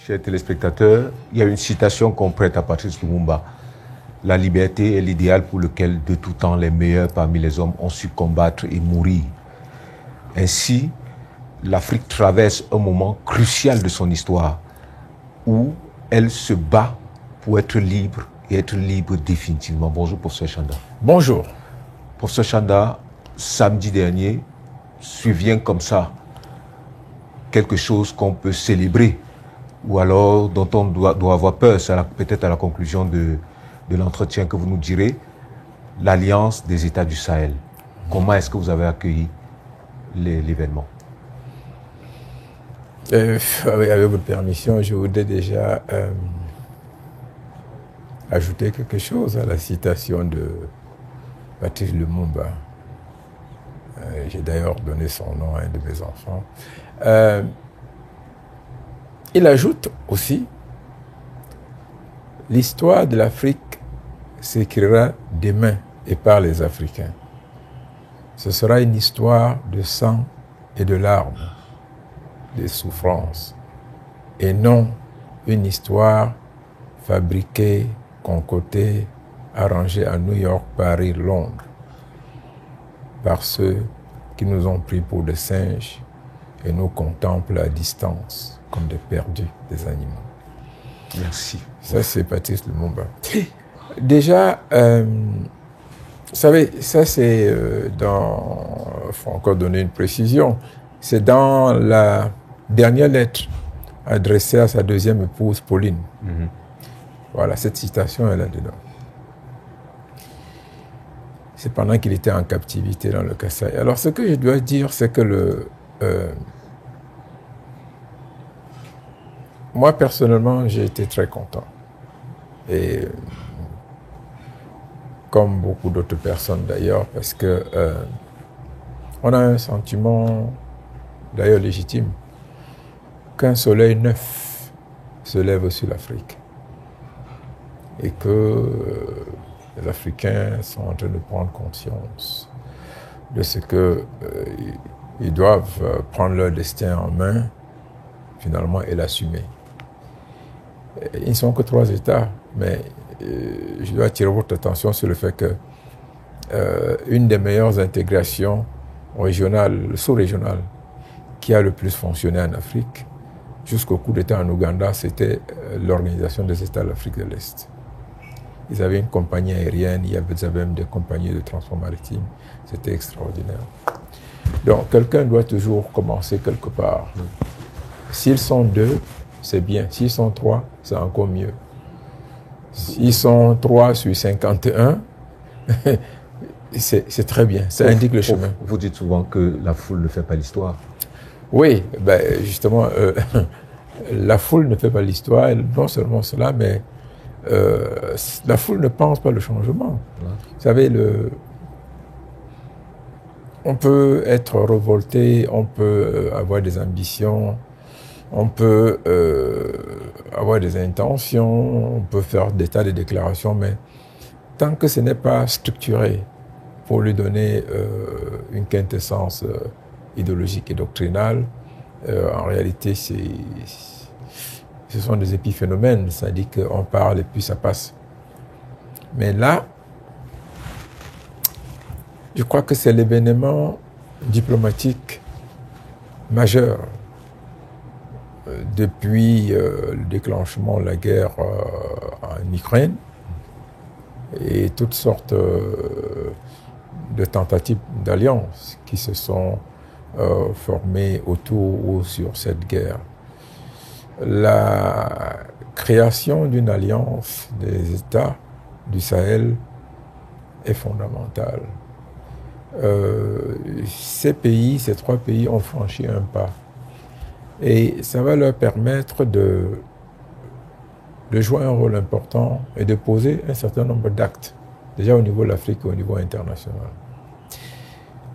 Chers téléspectateurs, il y a une citation qu'on prête à Patrice Lumumba. La liberté est l'idéal pour lequel de tout temps les meilleurs parmi les hommes ont su combattre et mourir. Ainsi, l'Afrique traverse un moment crucial de son histoire où elle se bat pour être libre et être libre définitivement. Bonjour, professeur Chanda. Bonjour. Professeur Chanda, samedi dernier, survient comme ça quelque chose qu'on peut célébrer ou alors dont on doit avoir peur, peut-être à la conclusion de l'entretien que vous nous direz, l'Alliance des États du Sahel. Comment est-ce que vous avez accueilli l'événement? Avec votre permission, je voudrais déjà ajouter quelque chose à la citation de Patrice Lumumba. J'ai d'ailleurs donné son nom à un de mes enfants. Il ajoute aussi, l'histoire de l'Afrique s'écrira demain et par les Africains. Ce sera une histoire de sang et de larmes, de souffrances, et non une histoire fabriquée, concoctée, arrangée à New York, Paris, Londres, par ceux qui nous ont pris pour des singes et nous contemplent à distance comme des perdus, des animaux. Merci. Ça, c'est Patrice Lumumba. Déjà, vous savez, ça c'est dans... Il faut encore donner une précision. C'est dans la dernière lettre adressée à sa deuxième épouse, Pauline. Mm-hmm. Voilà, cette citation est là-dedans. C'est pendant qu'il était en captivité dans le Kasaï. Alors, ce que je dois dire, c'est que moi, personnellement, j'ai été très content. Et comme beaucoup d'autres personnes d'ailleurs, parce que on a un sentiment, d'ailleurs légitime, qu'un soleil neuf se lève sur l'Afrique. Et que les Africains sont en train de prendre conscience de ce qu'ils doivent prendre leur destin en main, finalement, et l'assumer. Ils ne sont que 3 États, mais je dois attirer votre attention sur le fait que une des meilleures intégrations régionales, sous-régionales, qui a le plus fonctionné en Afrique, jusqu'au coup d'État en Ouganda, c'était l'Organisation des États de l'Afrique de l'Est. Ils avaient une compagnie aérienne, ils avaient même des compagnies de transport maritime. C'était extraordinaire. Donc, quelqu'un doit toujours commencer quelque part. S'ils sont 2, c'est bien. S'ils sont 3, c'est encore mieux. S'ils sont 3 sur 51, c'est très bien. Ça indique le chemin. Vous dites souvent que la foule ne fait pas l'histoire. Oui, ben justement, la foule ne fait pas l'histoire. Non seulement cela, mais la foule ne pense pas le changement. Ouais. Vous savez, on peut être révolté, on peut avoir des ambitions, on peut avoir des intentions, on peut faire des tas de déclarations, mais tant que ce n'est pas structuré pour lui donner une quintessence idéologique et doctrinale, en réalité, ce sont des épiphénomènes, c'est-à-dire qu'on parle et puis ça passe. Mais là, je crois que c'est l'événement diplomatique majeur depuis le déclenchement de la guerre en Ukraine et toutes sortes de tentatives d'alliance qui se sont formées autour ou sur cette guerre. La création d'une alliance des États du Sahel est fondamentale. Ces 3 pays ont franchi un pas. Et ça va leur permettre de jouer un rôle important et de poser un certain nombre d'actes, déjà au niveau de l'Afrique et au niveau international.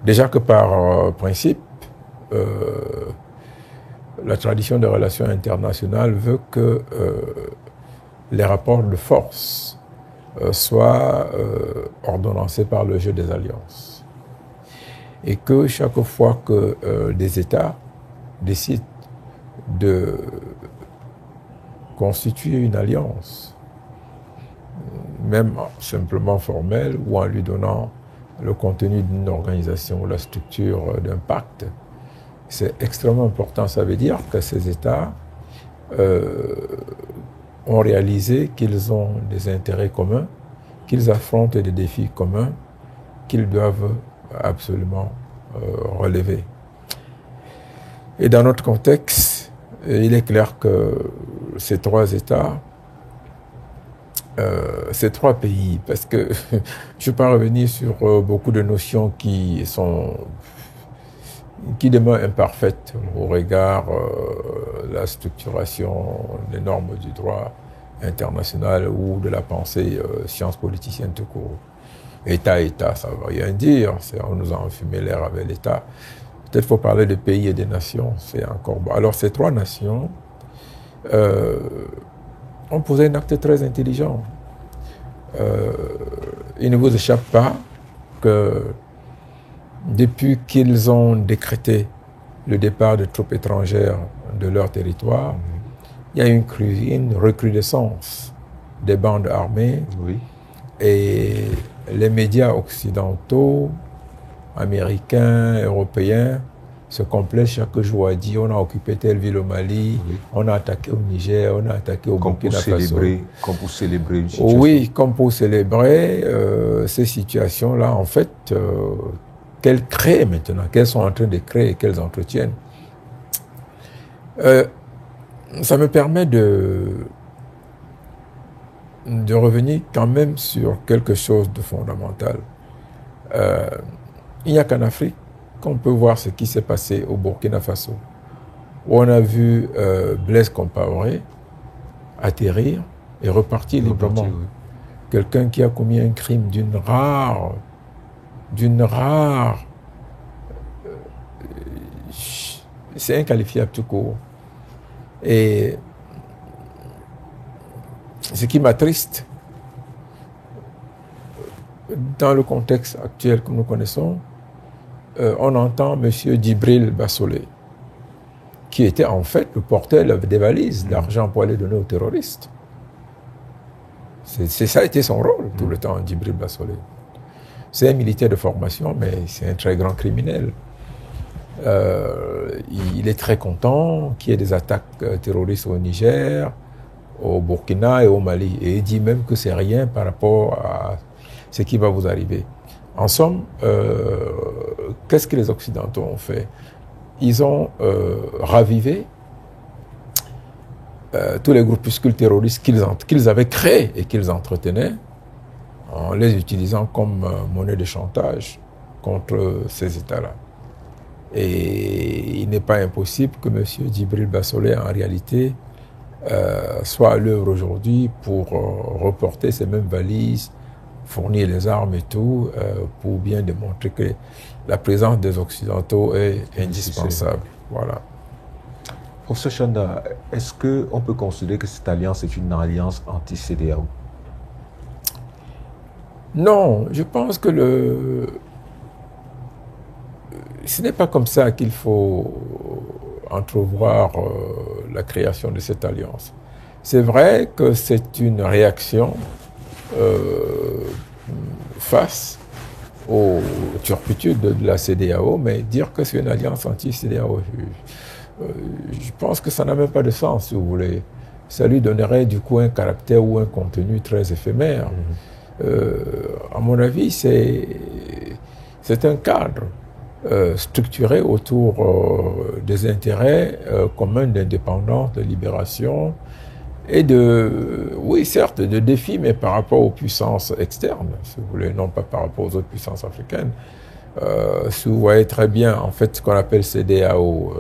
Déjà que par principe, la tradition des relations internationales veut que les rapports de force soient ordonnancés par le jeu des alliances. Et que chaque fois que des États décident de constituer une alliance, même simplement formelle, ou en lui donnant le contenu d'une organisation ou la structure d'un pacte. C'est extrêmement important. Ça veut dire que ces États ont réalisé qu'ils ont des intérêts communs, qu'ils affrontent des défis communs, qu'ils doivent absolument relever. Et dans notre contexte, il est clair que ces trois États, ces trois pays, parce que je ne vais pas revenir sur beaucoup de notions qui demeurent imparfaites au regard de la structuration des normes du droit international ou de la pensée science politicienne tout court. État, ça ne veut rien dire, on nous a enfumé l'air avec l'État. Peut-être qu'il faut parler de pays et des nations, c'est encore bon. Alors ces trois nations ont posé un acte très intelligent. Il ne vous échappe pas que depuis qu'ils ont décrété le départ de troupes étrangères de leur territoire, il y a une recrudescence des bandes armées. Oui. Et les médias occidentaux, américains, européens, se complaisent chaque jour à dire on a occupé telle ville au Mali, oui. On a attaqué au Niger, on a attaqué au Burkina Faso. Comme pour célébrer une situation. Oui, comme pour célébrer ces situations-là, en fait, qu'elles créent maintenant, qu'elles sont en train de créer et qu'elles entretiennent. Ça me permet de revenir quand même sur quelque chose de fondamental. Il n'y a qu'en Afrique qu'on peut voir ce qui s'est passé au Burkina Faso, où on a vu Blaise Compaoré atterrir et repartir librement. Oui. Quelqu'un qui a commis un crime d'une rare, c'est inqualifiable tout court. Et ce qui m'attriste, dans le contexte actuel que nous connaissons, on entend M. Djibril Bassolé, qui était en fait le porteur des valises d'argent pour aller donner aux terroristes. Ça a été son rôle tout le temps, Djibril Bassolé. C'est un militaire de formation, mais c'est un très grand criminel. Il est très content qu'il y ait des attaques terroristes au Niger, au Burkina et au Mali. Et il dit même que c'est rien par rapport à ce qui va vous arriver. En somme, qu'est-ce que les Occidentaux ont fait? Ils ont ravivé tous les groupuscules terroristes qu'ils avaient créés et qu'ils entretenaient en les utilisant comme monnaie de chantage contre ces États-là. Et il n'est pas impossible que M. Djibril Bassolé, en réalité, soit à l'œuvre aujourd'hui pour reporter ces mêmes valises, fournir les armes et tout, pour bien démontrer que la présence des Occidentaux est indispensable. Voilà. Professeur Chanda, est-ce qu'on peut considérer que cette alliance est une alliance anti-CEDEAO? Non, je pense que ce n'est pas comme ça qu'il faut entrevoir la création de cette alliance. C'est vrai que c'est une réaction face aux turpitudes de la CEDEAO, mais dire que c'est une alliance anti-CEDEAO, je pense que ça n'a même pas de sens, si vous voulez. Ça lui donnerait du coup un caractère ou un contenu très éphémère. À mon avis, c'est un cadre structuré autour des intérêts communs d'indépendance, de libération et oui, certes, de défis, mais par rapport aux puissances externes, si vous voulez, non pas par rapport aux autres puissances africaines. Si vous voyez très bien, en fait, ce qu'on appelle CEDEAO,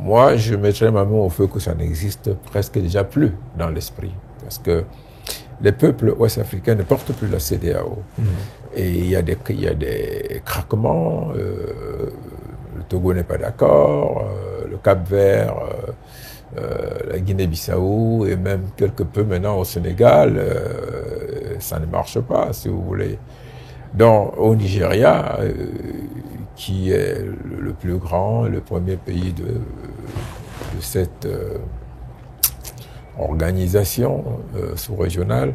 moi, je mettrais ma main au feu que ça n'existe presque déjà plus dans l'esprit. Parce que les peuples ouest-africains ne portent plus la CEDEAO. Et il y a des craquements, le Togo n'est pas d'accord, le Cap-Vert, la Guinée-Bissau et même quelque peu maintenant au Sénégal, ça ne marche pas, si vous voulez. Donc, au Nigeria, qui est le plus grand, le premier pays de cette organisation sous-régionale,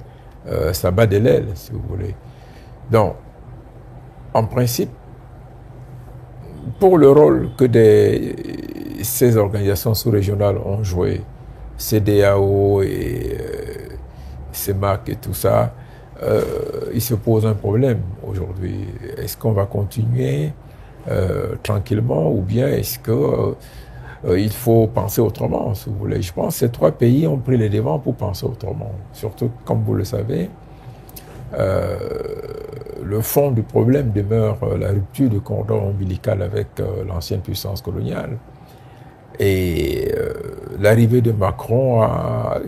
ça bat de l'aile, si vous voulez. Donc, en principe, pour le rôle que ces organisations sous-régionales ont joué, CEDEAO et CEMAC et tout ça, il se pose un problème aujourd'hui. Est-ce qu'on va continuer tranquillement ou bien est-ce que il faut penser autrement, si vous voulez. Je pense que ces trois pays ont pris les devants pour penser autrement. Surtout, comme vous le savez, le fond du problème demeure la rupture du cordon ombilical avec l'ancienne puissance coloniale. Et l'arrivée de Macron a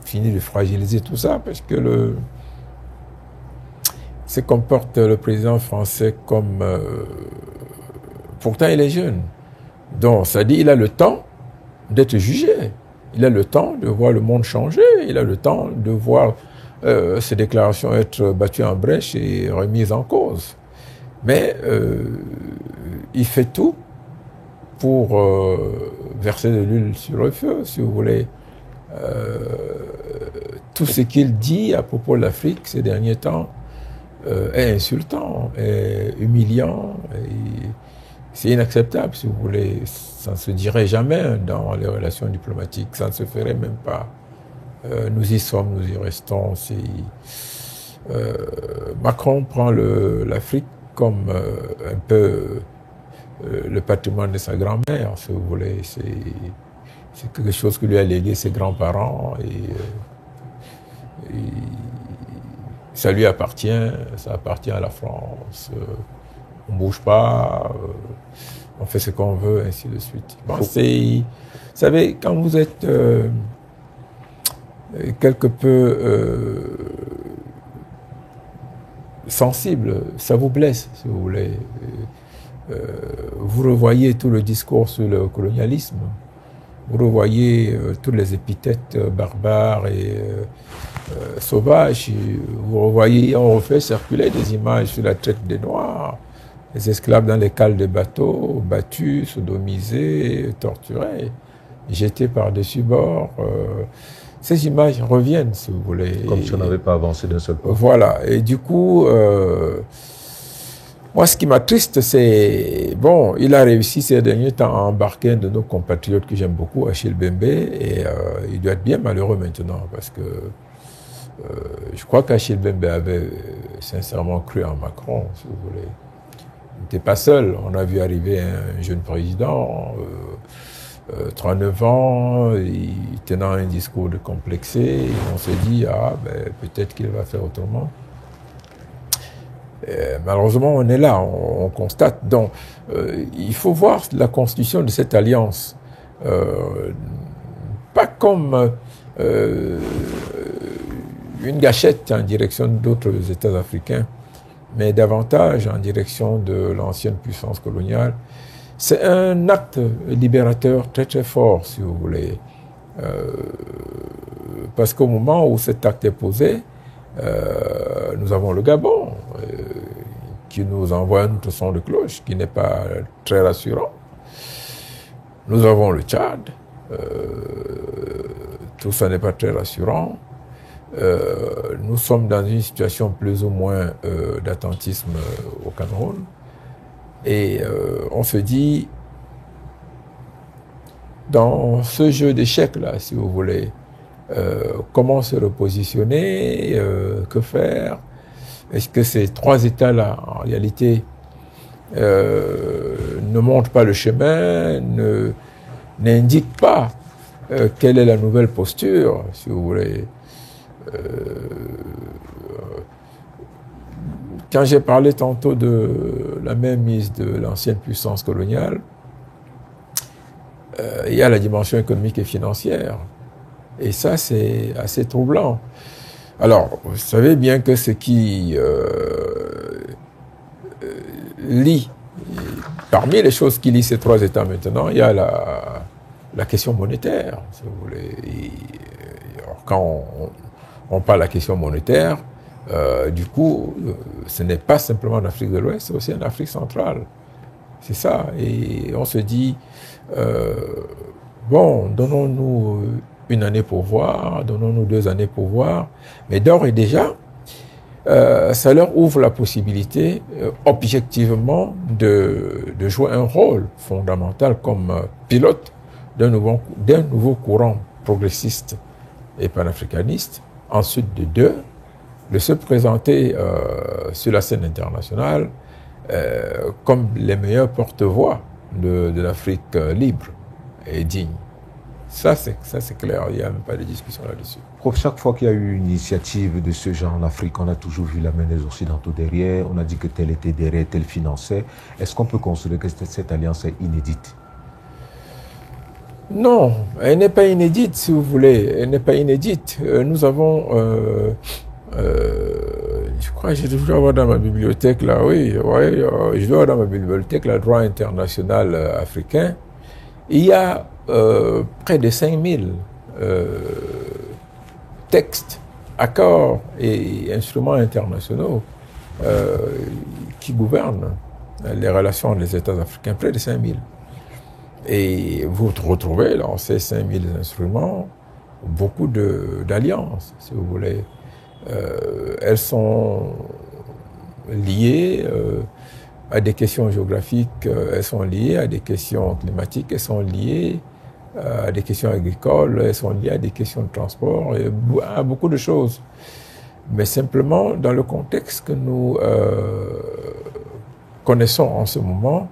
fini de fragiliser tout ça parce que se comporte le président français comme... pourtant, il est jeune. Donc, ça dit, il a le temps d'être jugé. Il a le temps de voir le monde changer. Il a le temps de voir ses déclarations être battues en brèche et remises en cause. Mais il fait tout pour verser de l'huile sur le feu, si vous voulez. Tout ce qu'il dit à propos de l'Afrique ces derniers temps est insultant, est humiliant, c'est inacceptable, si vous voulez. Ça ne se dirait jamais dans les relations diplomatiques, ça ne se ferait même pas. Nous y sommes, nous y restons. Macron prend l'Afrique comme un peu le patrimoine de sa grand-mère, si vous voulez. C'est quelque chose que lui a légué ses grands-parents et ça lui appartient, ça appartient à la France. On ne bouge pas, on fait ce qu'on veut, ainsi de suite. Bon, vous savez, quand vous êtes quelque peu sensible, ça vous blesse, si vous voulez. Vous revoyez tout le discours sur le colonialisme, vous revoyez toutes les épithètes barbares et sauvages, vous revoyez, on refait circuler des images sur la traite des Noirs, les esclaves dans les cales de bateaux, battus, sodomisés, torturés, jetés par-dessus bord. Ces images reviennent, si vous voulez. Comme si on n'avait pas avancé d'un seul pas. Voilà. Et du coup, moi, ce qui m'attriste, c'est... Bon, il a réussi ces derniers temps à embarquer un de nos compatriotes que j'aime beaucoup, Achille Bembe, et il doit être bien malheureux maintenant, parce que je crois qu'Achille Bembe avait sincèrement cru en Macron, si vous voulez. Il n'était pas seul. On a vu arriver un jeune président, 39 ans, tenant un discours de complexé, et on s'est dit, peut-être qu'il va faire autrement. Malheureusement, on est là, on constate. Donc, il faut voir la constitution de cette alliance, pas comme une gâchette en direction d'autres États africains, mais davantage en direction de l'ancienne puissance coloniale. C'est un acte libérateur très très fort, si vous voulez, parce qu'au moment où cet acte est posé, nous avons le Gabon, qui nous envoie un autre son de cloche, qui n'est pas très rassurant. Nous avons le Tchad, tout ça n'est pas très rassurant. Nous sommes dans une situation plus ou moins d'attentisme au Cameroun. Et on se dit, dans ce jeu d'échecs-là, si vous voulez, comment se repositionner, que faire? Est-ce que ces trois États-là, en réalité, ne montrent pas le chemin, n'indiquent pas quelle est la nouvelle posture, si vous voulez? Quand j'ai parlé tantôt de la mainmise de l'ancienne puissance coloniale, il y a la dimension économique et financière. Et ça, c'est assez troublant. Alors, vous savez bien que ce qui lie, parmi les choses qui lient ces trois États maintenant, il y a la question monétaire, si vous voulez. Et, alors, quand on parle de la question monétaire, du coup, ce n'est pas simplement en Afrique de l'Ouest, c'est aussi en Afrique centrale. C'est ça. Et on se dit, bon, donnons-nous une année pour voir, donnons-nous 2 années pour voir. Mais d'ores et déjà, ça leur ouvre la possibilité, objectivement, de jouer un rôle fondamental comme pilote d'un nouveau courant progressiste et panafricaniste. Ensuite de 2, de se présenter sur la scène internationale comme les meilleurs porte-voix de l'Afrique libre et digne. Ça, c'est clair, il n'y a même pas de discussion là-dessus. Prof, chaque fois qu'il y a eu une initiative de ce genre en Afrique, on a toujours vu la main des Occidentaux derrière, on a dit que tel était derrière, tel finançait. Est-ce qu'on peut considérer que cette alliance est inédite? Non, elle n'est pas inédite, si vous voulez. Elle n'est pas inédite. Nous avons, je crois que je dois avoir dans ma bibliothèque, là, je dois avoir dans ma bibliothèque le droit international africain. Il y a près de 5000 textes, accords et instruments internationaux qui gouvernent les relations des États africains, près de 5000. Et vous retrouvez dans ces 5000 instruments beaucoup d'alliances, si vous voulez. Elles sont liées à des questions géographiques, elles sont liées à des questions climatiques, elles sont liées à des questions agricoles, elles sont liées à des questions de transport, et à beaucoup de choses. Mais simplement, dans le contexte que nous connaissons en ce moment,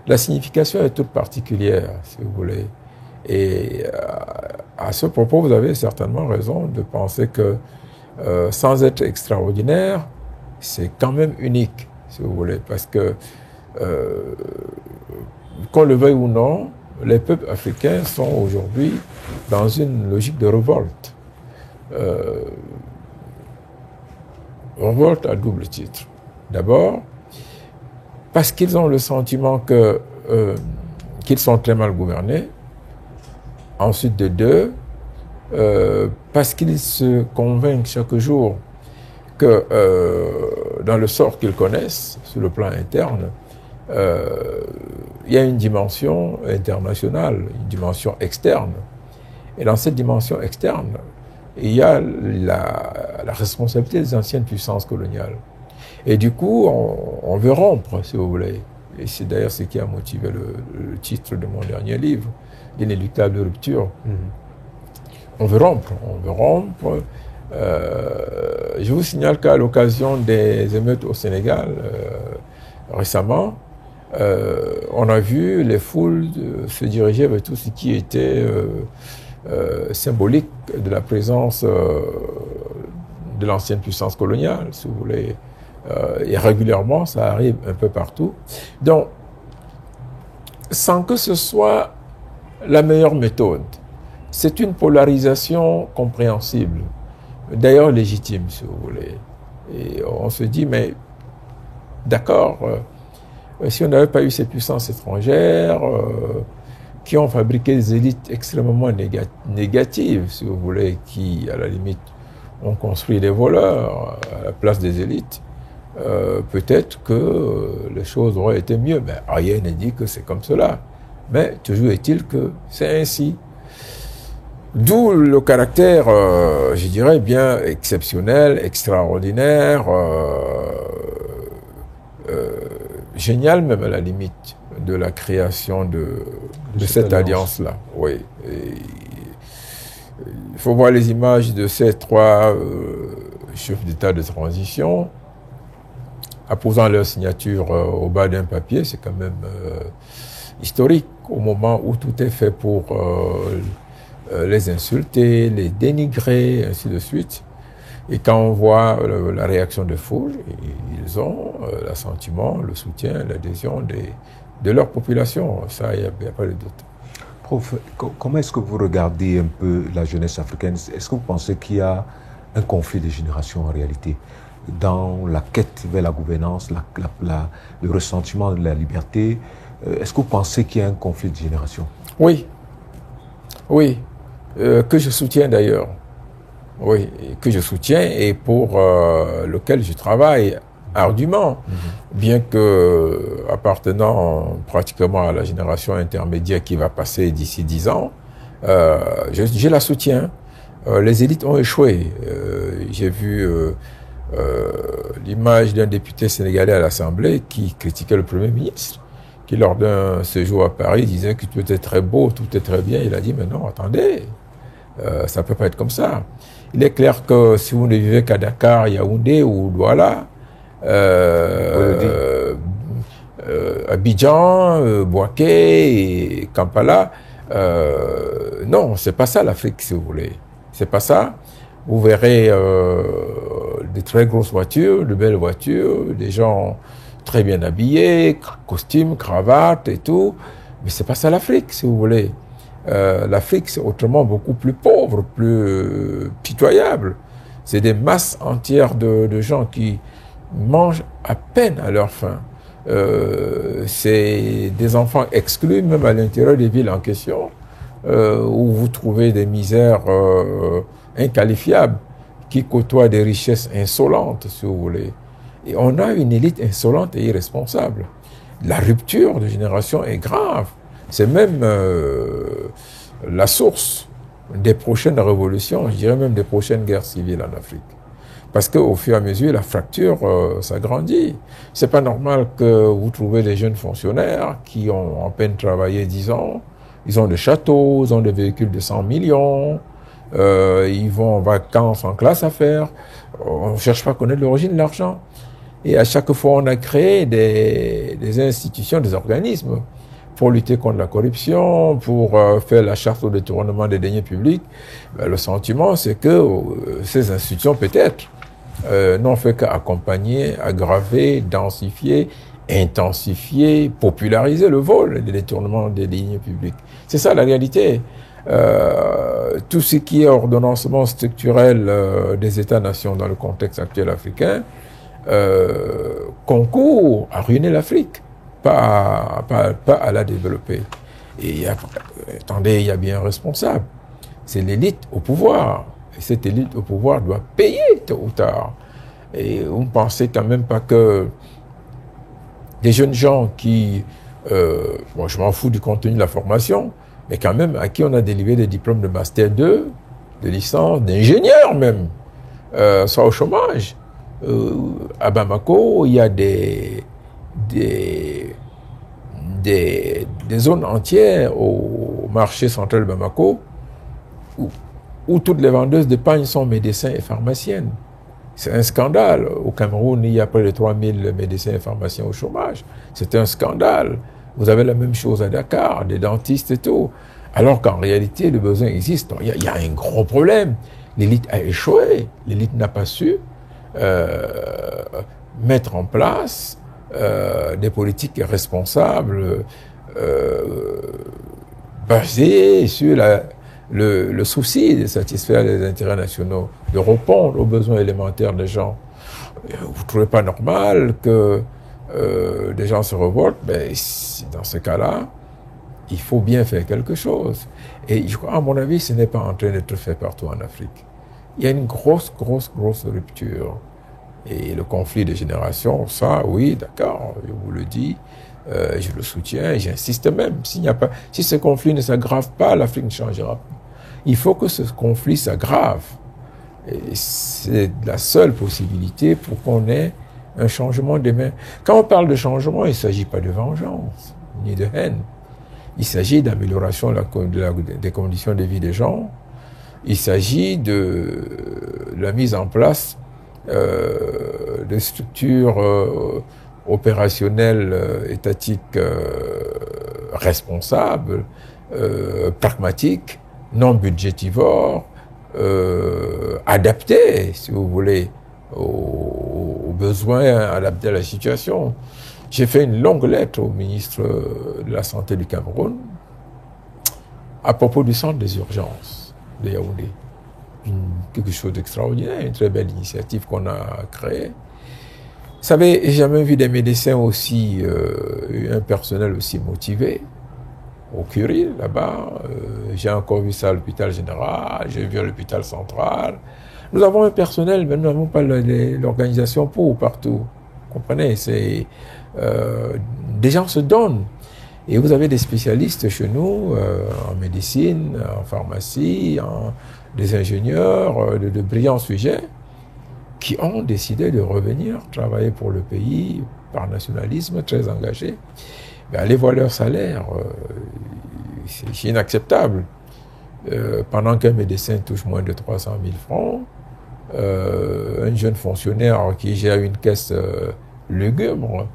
la signification est toute particulière, si vous voulez. Et à ce propos, vous avez certainement raison de penser que sans être extraordinaire, c'est quand même unique, si vous voulez, parce que qu'on le veuille ou non, les peuples africains sont aujourd'hui dans une logique de révolte. Révolte à double titre. D'abord, parce qu'ils ont le sentiment qu'ils sont très mal gouvernés. Ensuite de 2, parce qu'ils se convainquent chaque jour que dans le sort qu'ils connaissent, sur le plan interne, il y a une dimension internationale, une dimension externe. Et dans cette dimension externe, il y a la responsabilité des anciennes puissances coloniales. Et du coup, on veut rompre, si vous voulez. Et c'est d'ailleurs ce qui a motivé le titre de mon dernier livre, L'inéluctable rupture. On veut rompre, je vous signale qu'à l'occasion des émeutes au Sénégal, récemment, on a vu les foules se diriger vers tout ce qui était symbolique de la présence de l'ancienne puissance coloniale, si vous voulez. Et régulièrement, ça arrive un peu partout. Donc, sans que ce soit la meilleure méthode, c'est une polarisation compréhensible, d'ailleurs légitime, si vous voulez. Et on se dit, mais d'accord, si on n'avait pas eu ces puissances étrangères qui ont fabriqué des élites extrêmement négatives, si vous voulez, qui, à la limite, ont construit des voleurs à la place des élites, peut-être que les choses auraient été mieux. Mais rien n'est dit que c'est comme cela. Mais toujours est-il que c'est ainsi. D'où le caractère, je dirais, bien exceptionnel, extraordinaire, génial même à la limite, de la création de cette alliance-là. Oui. Il faut voir les images de ces 3 chefs d'État de transition apposant leur signature au bas d'un papier. C'est quand même historique au moment où tout est fait pour les insulter, les dénigrer, ainsi de suite. Et quand on voit la réaction de foule, ils ont l'assentiment, le soutien, l'adhésion de leur population. Ça, il n'y a pas de doute. Prof, comment est-ce que vous regardez un peu la jeunesse africaine? Est-ce que vous pensez qu'il y a un conflit de génération en réalité dans la quête vers la gouvernance, le ressentiment de la liberté? Est-ce que vous pensez qu'il y a un conflit de génération? Oui. Oui. Que je soutiens d'ailleurs. Oui, que je soutiens et pour lequel je travaille ardument, bien que appartenant pratiquement à la génération intermédiaire qui va passer d'ici 10 ans, Je la soutiens. Les élites ont échoué. J'ai vu l'image d'un député sénégalais à l'Assemblée qui critiquait le Premier ministre, qui lors d'un séjour à Paris disait que tout est très beau, tout est très bien. Il a dit, mais non, attendez, ça ne peut pas être comme ça. Il est clair que si vous ne vivez qu'à Dakar, Yaoundé ou Douala, Abidjan, Bouaké et Kampala, non, c'est pas ça l'Afrique, si vous voulez. C'est pas ça. Vous verrez des très grosses voitures, de belles voitures, des gens très bien habillés, costumes, cravates et tout. Mais c'est pas ça l'Afrique, si vous voulez. L'Afrique, c'est autrement beaucoup plus pauvre, plus pitoyable. C'est des masses entières de gens qui mangent à peine à leur faim. C'est des enfants exclus, même à l'intérieur des villes en question, où vous trouvez des misères inqualifiables qui côtoient des richesses insolentes, si vous voulez. Et on a une élite insolente et irresponsable. La rupture de génération est grave. C'est même la source des prochaines révolutions, je dirais même des prochaines guerres civiles en Afrique. Parce qu'au fur et à mesure, la fracture s'agrandit. C'est pas normal que vous trouvez des jeunes fonctionnaires qui ont en peine travaillé 10 ans, ils ont des châteaux, ils ont des véhicules de 100 millions, ils vont en vacances en classe affaires, on ne cherche pas à connaître l'origine de l'argent. Et à chaque fois, on a créé des institutions, des organismes pour lutter contre la corruption, pour faire la charte au détournement des deniers publics. Ben, le sentiment, c'est que ces institutions, peut-être, n'ont fait qu'accompagner, aggraver, densifier, intensifier, populariser le vol et le détournement des deniers publics. C'est ça la réalité. Tout ce qui est ordonnancement structurel des États-nations dans le contexte actuel africain concourt à ruiner l'Afrique, pas à la développer. Et attendez, il y a bien un responsable. C'est l'élite au pouvoir. Et cette élite au pouvoir doit payer tôt ou tard. Et vous ne pensez quand même pas que des jeunes gens qui... bon, je m'en fous du contenu de la formation, mais quand même à qui on a délivré des diplômes de Master 2, de licence, d'ingénieur même, soient au chômage. À Bamako, il y a des zones entières au marché central de Bamako où toutes les vendeuses de pagne sont médecins et pharmaciennes. C'est un scandale. Au Cameroun, il y a près de 3000 médecins et pharmaciens au chômage. C'est un scandale. Vous avez la même chose à Dakar, des dentistes et tout. Alors qu'en réalité, le besoin existe. Il y a un gros problème. L'élite a échoué. L'élite n'a pas su mettre en place des politiques responsables basées sur le souci de satisfaire les intérêts nationaux, de répondre aux besoins élémentaires des gens. Vous ne trouvez pas normal que des gens se révoltent? Ben, dans ce cas-là, il faut bien faire quelque chose. Et je crois, à mon avis, ce n'est pas en train d'être fait partout en Afrique. Il y a une grosse rupture. Et le conflit de génération, ça, oui, d'accord, je vous le dis, je le soutiens et j'insiste même. Si ce conflit ne s'aggrave pas, l'Afrique ne changera pas. Il faut que ce conflit s'aggrave. Et c'est la seule possibilité pour qu'on ait un changement des mains. Quand on parle de changement, il ne s'agit pas de vengeance, ni de haine. Il s'agit d'amélioration des conditions de vie des gens. Il s'agit de la mise en place de structures opérationnelles, étatiques responsables, pragmatiques, non budgétivores, adaptées, si vous voulez, aux besoins, adaptées à la situation. J'ai fait une longue lettre au ministre de la Santé du Cameroun à propos du centre des urgences de Yaoundé. Quelque chose d'extraordinaire, une très belle initiative qu'on a créée. Vous savez, j'ai jamais vu des médecins aussi, un personnel aussi motivé. Au Curie, là-bas, j'ai encore vu ça à l'hôpital général, j'ai vu à l'hôpital central. Nous avons un personnel, mais nous n'avons pas l'organisation pour partout. Vous comprenez, des gens se donnent. Et vous avez des spécialistes chez nous en médecine, en pharmacie, des ingénieurs de brillants sujets qui ont décidé de revenir travailler pour le pays par nationalisme, très engagés. Mais allez voir leur salaire, c'est inacceptable. Pendant qu'un médecin touche moins de 300 000 francs, un jeune fonctionnaire qui gère une caisse lugubre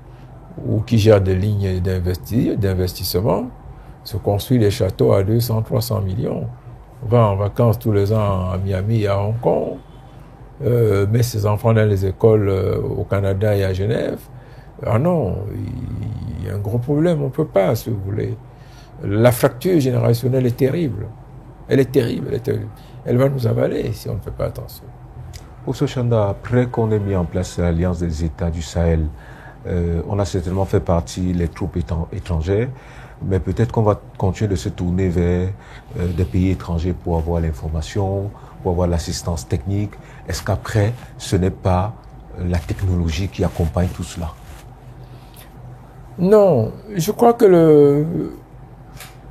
ou qui gère des lignes d'investissement se construit des châteaux à 200, 300 millions, va en vacances tous les ans à Miami et à Hong Kong, met ses enfants dans les écoles au Canada et à Genève. Ah non, il y a un gros problème, on ne peut pas, si vous voulez. La fracture générationnelle est terrible. Elle est terrible, elle va nous avaler si on ne fait pas attention. Osso Chanda, après qu'on ait mis en place l'Alliance des États du Sahel, on a certainement fait partie les troupes étrangères, mais peut-être qu'on va continuer de se tourner vers des pays étrangers pour avoir l'information, pour avoir l'assistance technique. Est-ce qu'après, ce n'est pas la technologie qui accompagne tout cela? Non, je crois que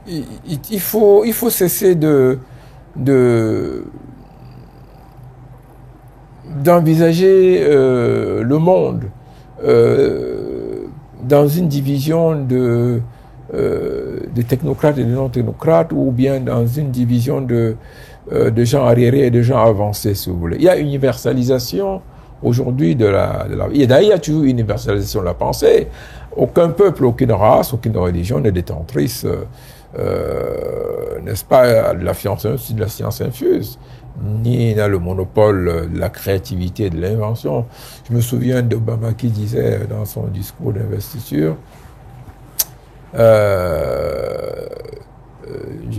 il faut cesser d'envisager le monde dans une division de technocrates et de non-technocrates, ou bien dans une division de gens arriérés et de gens avancés, si vous voulez. Il y a universalisation aujourd'hui de la... Et d'ailleurs, il y a toujours universalisation de la pensée. Aucun peuple, aucune race, aucune religion n'est détentrice, n'est-ce pas, de la science infuse, ni n'a le monopole de la créativité et de l'invention. Je me souviens d'Obama qui disait dans son discours d'investiture, je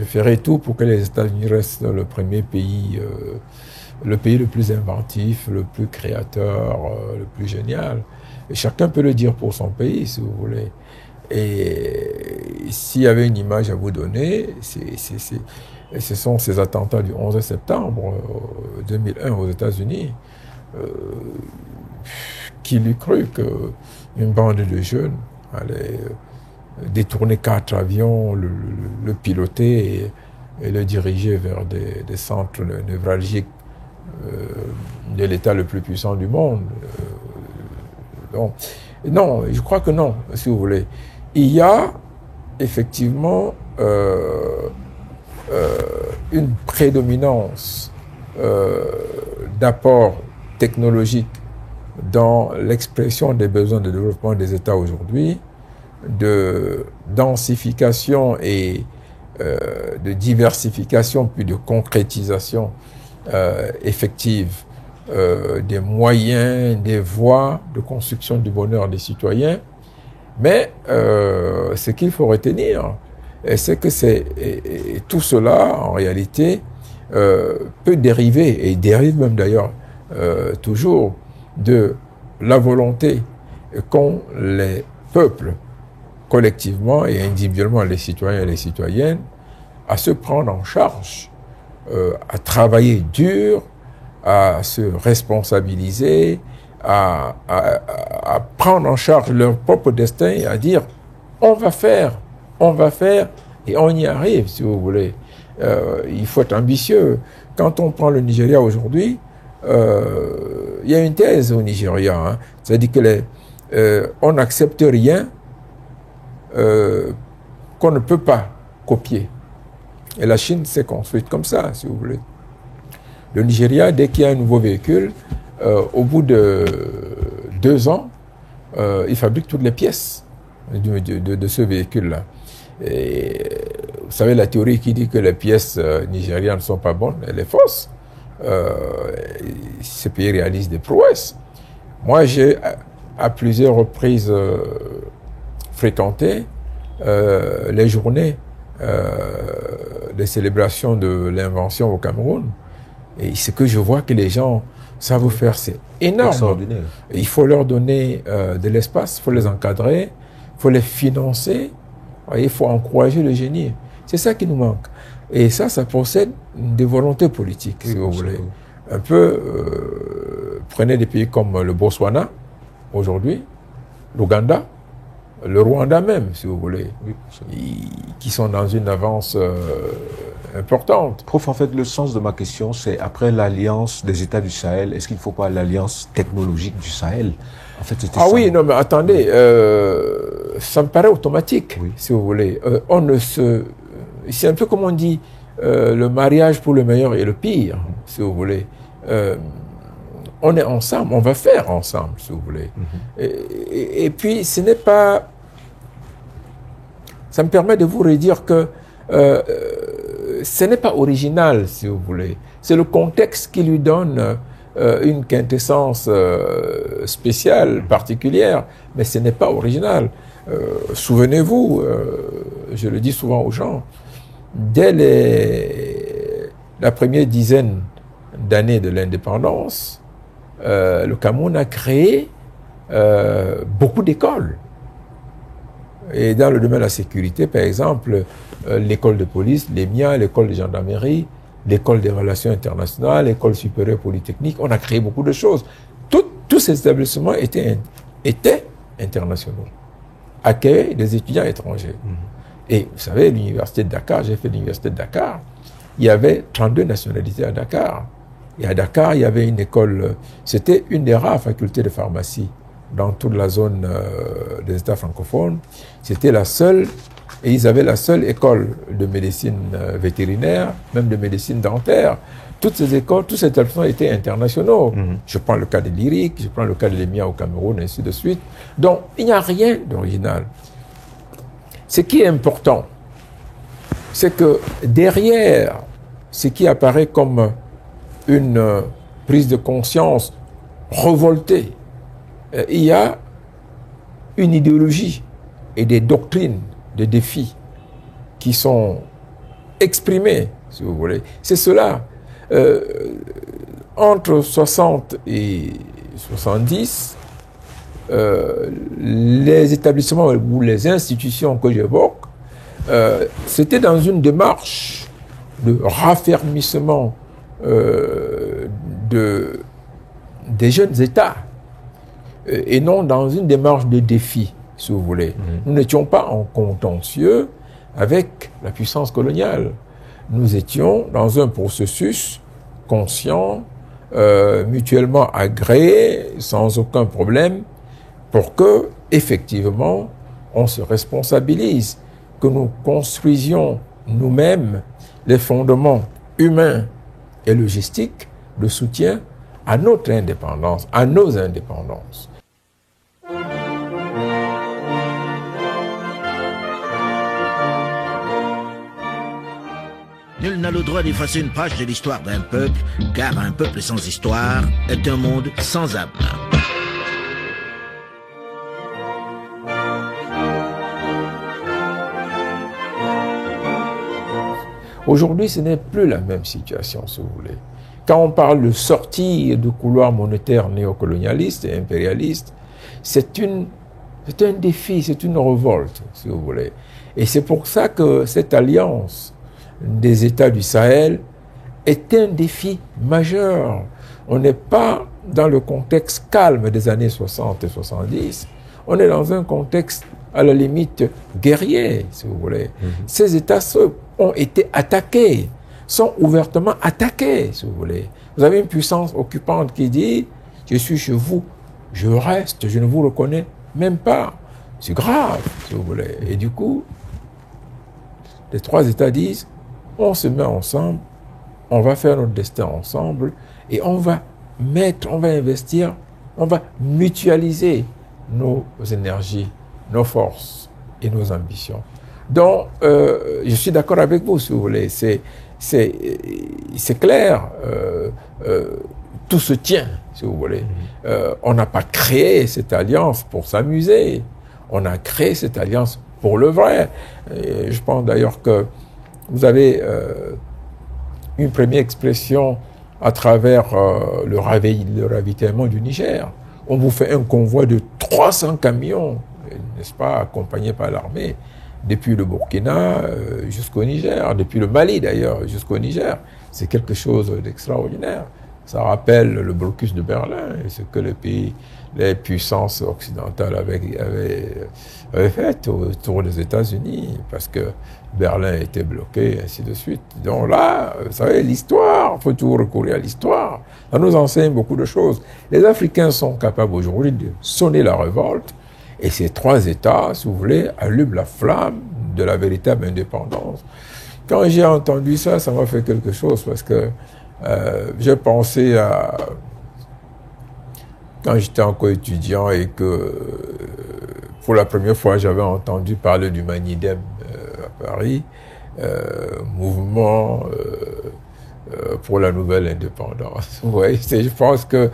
ferai tout pour que les États-Unis restent le premier pays, le pays le plus inventif, le plus créateur, le plus génial. Et chacun peut le dire pour son pays, si vous voulez. Et s'il y avait une image à vous donner, ce sont ces attentats du 11 septembre 2001 aux États-Unis. Qui l'eût cru qu'une bande de jeunes allait détourner 4 avions, le piloter et le diriger vers des centres névralgiques de l'État le plus puissant du monde. Donc, non, je crois que non, si vous voulez. Il y a effectivement une prédominance d'apports technologiques dans l'expression des besoins de développement des États aujourd'hui, de densification et de diversification, puis de concrétisation effective des moyens, des voies de construction du bonheur des citoyens. Mais ce qu'il faut retenir, c'est que tout cela, en réalité, peut dériver, et dérive même d'ailleurs toujours, de la volonté qu'ont les peuples, collectivement et individuellement, les citoyens et les citoyennes, à se prendre en charge, à travailler dur, à se responsabiliser, à prendre en charge leur propre destin et à dire on va faire et on y arrive, si vous voulez. Il faut être ambitieux. Quand on prend le Nigeria aujourd'hui, il y a une thèse au Nigeria, hein, c'est-à-dire que on n'accepte rien qu'on ne peut pas copier. Et la Chine s'est construite comme ça, si vous voulez. Le Nigeria, dès qu'il y a un nouveau véhicule, au bout de 2 ans, il fabrique toutes les pièces de ce véhicule-là. Et vous savez, la théorie qui dit que les pièces nigérianes ne sont pas bonnes, elle est fausse. Ces pays réalisent des prouesses. Moi, j'ai à plusieurs reprises fréquenté les journées des célébrations de l'invention au Cameroun. Et ce que je vois que les gens savent faire, c'est énorme. Et il faut leur donner de l'espace, il faut les encadrer, il faut les financer, il faut encourager le génie. C'est ça qui nous manque. Et ça procède des volontés politiques, si vous voulez. Un peu, prenez des pays comme le Botswana, aujourd'hui, l'Ouganda, le Rwanda même, si vous voulez, Oui, qui sont dans une avance importante. Prof, en fait, le sens de ma question, c'est après l'alliance des États du Sahel, est-ce qu'il ne faut pas l'alliance technologique du Sahel? En fait, c'était ça. Oui, non, mais attendez, ça me paraît automatique, si vous voulez. C'est un peu comme on dit, le mariage pour le meilleur et le pire, si vous voulez. On est ensemble, on va faire ensemble, si vous voulez. Et puis, ce n'est pas... Ça me permet de vous redire que ce n'est pas original, si vous voulez. C'est le contexte qui lui donne une quintessence spéciale, particulière, mais ce n'est pas original. Souvenez-vous, je le dis souvent aux gens, dès la première dizaine d'années de l'indépendance, le Cameroun a créé beaucoup d'écoles. Et dans le domaine de la sécurité, par exemple, l'école de police, l'EMIA, l'école de gendarmerie, l'école des relations internationales, l'école supérieure polytechnique, on a créé beaucoup de choses. Tous ces établissements étaient internationaux, accueillaient des étudiants étrangers. Et vous savez, l'université de Dakar, j'ai fait l'université de Dakar, il y avait 32 nationalités à Dakar. Et à Dakar, il y avait une école, c'était une des rares facultés de pharmacie dans toute la zone des États francophones. C'était la seule, et ils avaient la seule école de médecine vétérinaire, même de médecine dentaire. Toutes ces écoles, tous ces établissements étaient internationaux. Je prends le cas de l'IRIC, je prends le cas de l'EMIA au Cameroun, et ainsi de suite. Donc, il n'y a rien d'original. Ce qui est important, c'est que derrière ce qui apparaît comme une prise de conscience révoltée, il y a une idéologie et des doctrines, des défis qui sont exprimés, si vous voulez. C'est cela. Entre 60 et 70, les établissements ou les institutions que j'évoque, c'était dans une démarche de raffermissement des jeunes États et non dans une démarche de défi, si vous voulez. Nous n'étions pas en contentieux avec la puissance coloniale. Nous étions dans un processus conscient, mutuellement agréé, sans aucun problème, pour que, effectivement, on se responsabilise, que nous construisions nous-mêmes les fondements humains et logistiques de soutien à notre indépendance, à nos indépendances. Nul n'a le droit d'effacer une page de l'histoire d'un peuple, car un peuple sans histoire est un monde sans âme. Aujourd'hui, ce n'est plus la même situation, si vous voulez. Quand on parle de sortir du couloir monétaire néocolonialiste et impérialiste, c'est un défi, c'est une révolte, si vous voulez. Et c'est pour ça que cette alliance des États du Sahel est un défi majeur. On n'est pas dans le contexte calme des années 60 et 70, on est dans un contexte à la limite guerrier, si vous voulez. Ces États ont été attaqués, sont ouvertement attaqués, si vous voulez. Vous avez une puissance occupante qui dit « Je suis chez vous, je reste, je ne vous reconnais même pas ». C'est grave, si vous voulez. Et du coup, les trois États disent « On se met ensemble, on va faire notre destin ensemble et on va investir, on va mutualiser nos énergies, nos forces et nos ambitions. » Donc, je suis d'accord avec vous, si vous voulez. C'est clair, tout se tient, si vous voulez. On n'a pas créé cette alliance pour s'amuser. On a créé cette alliance pour le vrai. Et je pense d'ailleurs que vous avez une première expression à travers le ravitaillement du Niger. On vous fait un convoi de 300 camions, n'est-ce pas, accompagnés par l'armée, depuis le Burkina jusqu'au Niger, depuis le Mali d'ailleurs jusqu'au Niger. C'est quelque chose d'extraordinaire. Ça rappelle le blocus de Berlin et ce que les puissances occidentales avaient fait autour des États-Unis, parce que Berlin était bloqué, et ainsi de suite. Donc là, vous savez, l'histoire, il faut toujours recourir à l'histoire. Ça nous enseigne beaucoup de choses. Les Africains sont capables aujourd'hui de sonner la révolte, et ces 3 États, si vous voulez, allument la flamme de la véritable indépendance. Quand j'ai entendu ça, ça m'a fait quelque chose, parce que j'ai pensé à quand j'étais encore étudiant et que pour la première fois j'avais entendu parler du Manidem à Paris, mouvement pour la nouvelle indépendance. Vous voyez, je pense que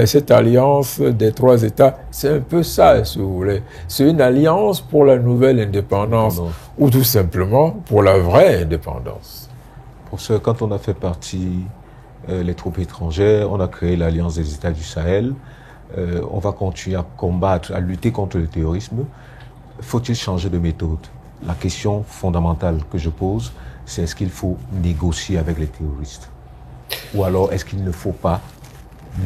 cette alliance des 3 États, c'est un peu ça, si vous voulez. C'est une alliance pour la nouvelle indépendance, ou tout simplement pour la vraie indépendance. Pour ce, quand on a fait partie les troupes étrangères, on a créé l'Alliance des États du Sahel. On va continuer à combattre, à lutter contre le terrorisme. Faut-il changer de méthode? La question fondamentale que je pose, c'est est-ce qu'il faut négocier avec les terroristes? Ou alors est-ce qu'il ne faut pas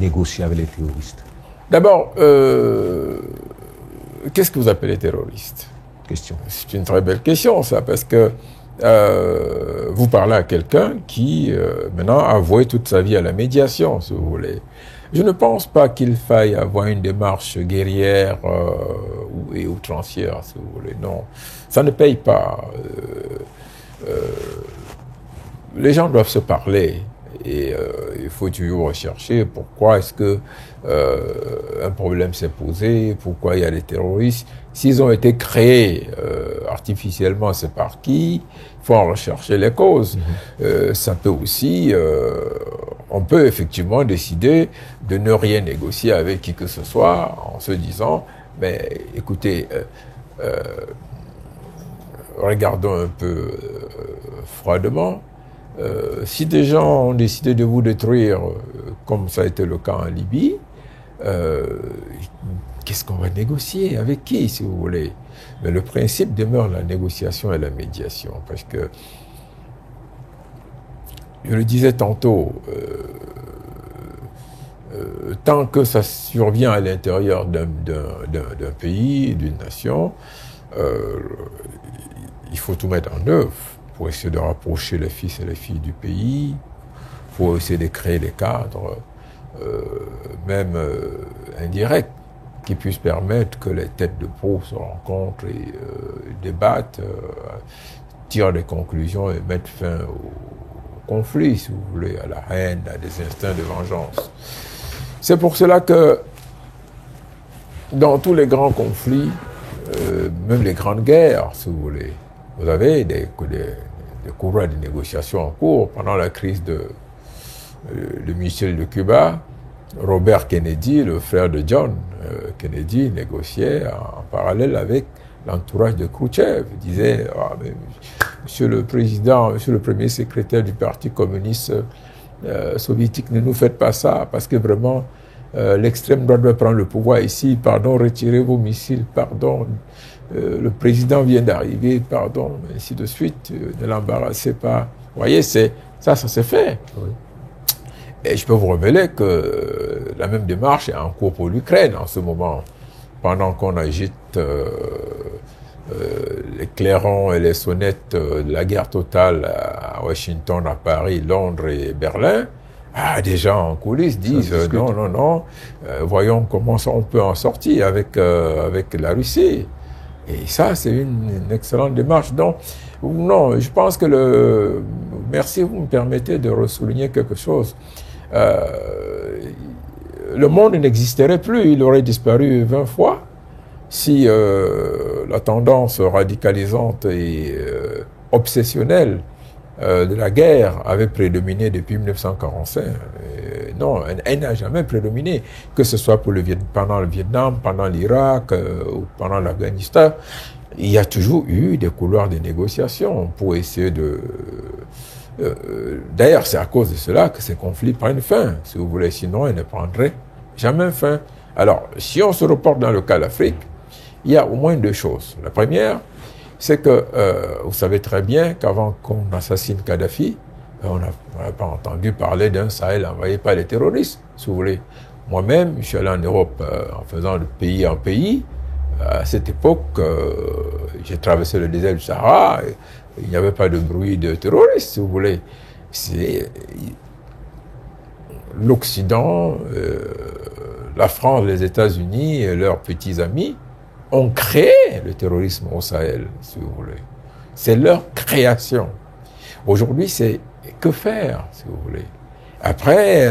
négocier avec les terroristes? D'abord, qu'est-ce que vous appelez terroriste? Question. C'est une très belle question, ça, parce que vous parlez à quelqu'un qui, maintenant, a voué toute sa vie à la médiation, si vous voulez. Je ne pense pas qu'il faille avoir une démarche guerrière et outrancière, si vous voulez. Non, ça ne paye pas. Les gens doivent se parler et il faut toujours rechercher pourquoi est-ce que un problème s'est posé, pourquoi il y a des terroristes. S'ils ont été créés artificiellement, c'est par qui? Il faut en rechercher les causes. Ça peut aussi, on peut effectivement décider de ne rien négocier avec qui que ce soit en se disant, mais écoutez, regardons un peu froidement. Si des gens ont décidé de vous détruire, comme ça a été le cas en Libye, qu'est-ce qu'on va négocier? Avec qui, si vous voulez? Mais le principe demeure la négociation et la médiation, parce que, je le disais tantôt, tant que ça survient à l'intérieur d'un pays, d'une nation, il faut tout mettre en œuvre pour essayer de rapprocher les fils et les filles du pays, pour essayer de créer des cadres, même indirects, qui puissent permettre que les têtes de proue se rencontrent et débattent, tirent des conclusions et mettent fin au conflit, si vous voulez, à la haine, à des instincts de vengeance. C'est pour cela que dans tous les grands conflits, même les grandes guerres, si vous voulez, vous avez des couloirs de négociations en cours. Pendant la crise de missile de Cuba, Robert Kennedy, le frère de John Kennedy, négociait en parallèle avec l'entourage de Khrouchtchev. Il disait, Monsieur le Président, Monsieur le Premier secrétaire du Parti communiste soviétique, ne nous faites pas ça, parce que vraiment, l'extrême droite doit prendre le pouvoir ici. Pardon, retirez vos missiles, pardon. Le président vient d'arriver, pardon, ainsi de suite. Ne l'embarrassez pas. Vous voyez, ça s'est fait. Oui. Et je peux vous révéler que la même démarche est en cours pour l'Ukraine en ce moment. Pendant qu'on agite les clairons et les sonnettes de la guerre totale à Washington, à Paris, Londres et Berlin, des gens en coulisses disent non, voyons comment on peut en sortir avec la Russie. Et ça, c'est une excellente démarche. Donc, non, je pense que merci, vous me permettez de ressouligner quelque chose. Le monde n'existerait plus, il aurait disparu 20 fois si la tendance radicalisante et obsessionnelle de la guerre avait prédominé depuis 1945. Non, elle n'a jamais prédominé, que ce soit pendant le Vietnam, pendant l'Irak ou pendant l'Afghanistan. Il y a toujours eu des couloirs de négociation pour essayer de... D'ailleurs, c'est à cause de cela que ces conflits prennent fin, si vous voulez, sinon ils ne prendraient jamais fin. Alors, si on se reporte dans le cas d'Afrique, il y a au moins 2 choses. La première, c'est que vous savez très bien qu'avant qu'on assassine Kadhafi, On n'a pas entendu parler d'un Sahel envahi par les terroristes, si vous voulez. Moi-même, je suis allé en Europe en faisant de pays en pays. À cette époque, j'ai traversé le désert du Sahara. Il n'y avait pas de bruit de terroristes, si vous voulez. C'est l'Occident, la France, les États-Unis et leurs petits amis ont créé le terrorisme au Sahel, si vous voulez. C'est leur création. Aujourd'hui, c'est que faire, si vous voulez. Après,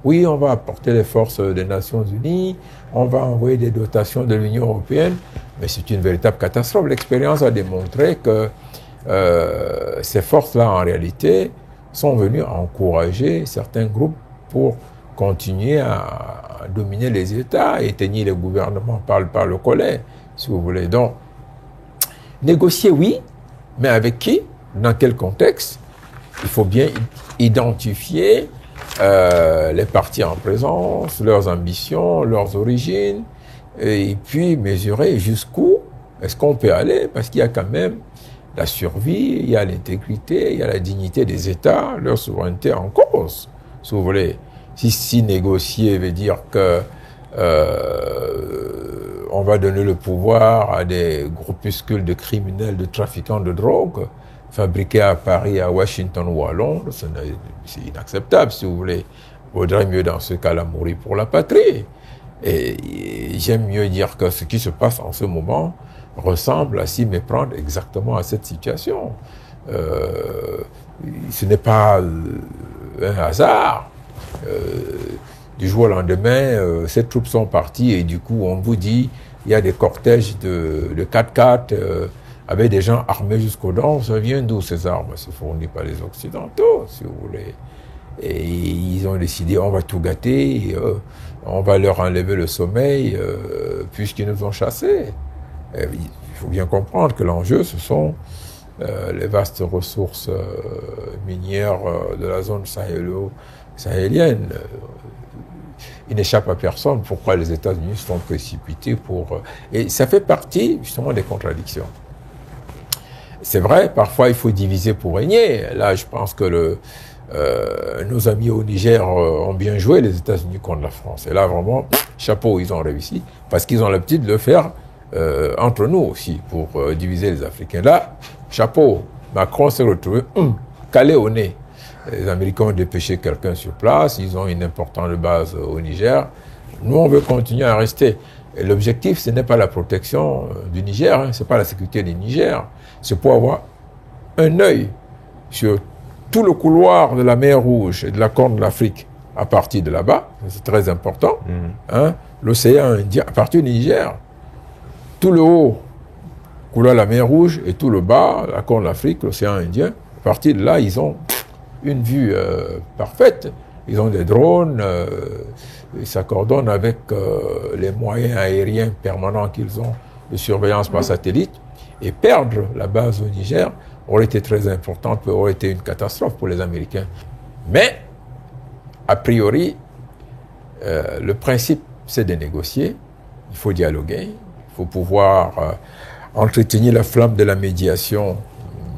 oui, on va apporter les forces des Nations Unies, on va envoyer des dotations de l'Union européenne, mais c'est une véritable catastrophe. L'expérience a démontré que ces forces-là, en réalité, sont venues encourager certains groupes pour continuer à dominer les États et tenir les gouvernements par le collet, si vous voulez. Donc, négocier, oui, mais avec qui? Dans quel contexte? Il faut bien identifier les partis en présence, leurs ambitions, leurs origines, et puis mesurer jusqu'où est-ce qu'on peut aller, parce qu'il y a quand même la survie, il y a l'intégrité, il y a la dignité des États, leur souveraineté en cause, si vous voulez. Si négocier veut dire que on va donner le pouvoir à des groupuscules de criminels, de trafiquants de drogue, fabriqués à Paris, à Washington ou à Londres, c'est inacceptable, si vous voulez. Il vaudrait mieux dans ce cas-là mourir pour la patrie. Et j'aime mieux dire que ce qui se passe en ce moment ressemble à s'y méprendre exactement à cette situation. Ce n'est pas un hasard. Du jour au lendemain, ces troupes sont parties et du coup, on vous dit, il y a des cortèges de 4x4 avec des gens armés jusqu'aux dents. Ça vient d'où ces armes? C'est fourni par les Occidentaux, si vous voulez. Et ils ont décidé, on va tout gâter, on va leur enlever le sommeil, puisqu'ils nous ont chassés. Et il faut bien comprendre que l'enjeu, ce sont les vastes ressources minières de la zone sahélienne. Il n'échappe à personne pourquoi les États-Unis sont précipités pour... Et ça fait partie, justement, des contradictions. C'est vrai, parfois, il faut diviser pour régner. Là, je pense que nos amis au Niger ont bien joué, les États-Unis contre la France. Et là, vraiment, chapeau, ils ont réussi, parce qu'ils ont l'habitude de le faire entre nous aussi, pour diviser les Africains. Là, chapeau, Macron s'est retrouvé calé au nez. Les Américains ont dépêché quelqu'un sur place, ils ont une importante base au Niger. Nous, on veut continuer à rester. Et l'objectif, ce n'est pas la protection du Niger, ce n'est pas la sécurité du Niger. C'est pour avoir un œil sur tout le couloir de la mer Rouge et de la Corne de l'Afrique à partir de là-bas. C'est très important. L'océan Indien, à partir du Niger, tout le haut, couloir de la mer Rouge, et tout le bas, la Corne de l'Afrique, l'océan Indien. À partir de là, ils ont une vue parfaite. Ils ont des drones, ils s'accordonnent avec les moyens aériens permanents qu'ils ont de surveillance par satellite. Et perdre la base au Niger aurait été très importante, aurait été une catastrophe pour les Américains. Mais, a priori, le principe, c'est de négocier. Il faut dialoguer. Il faut pouvoir entretenir la flamme de la médiation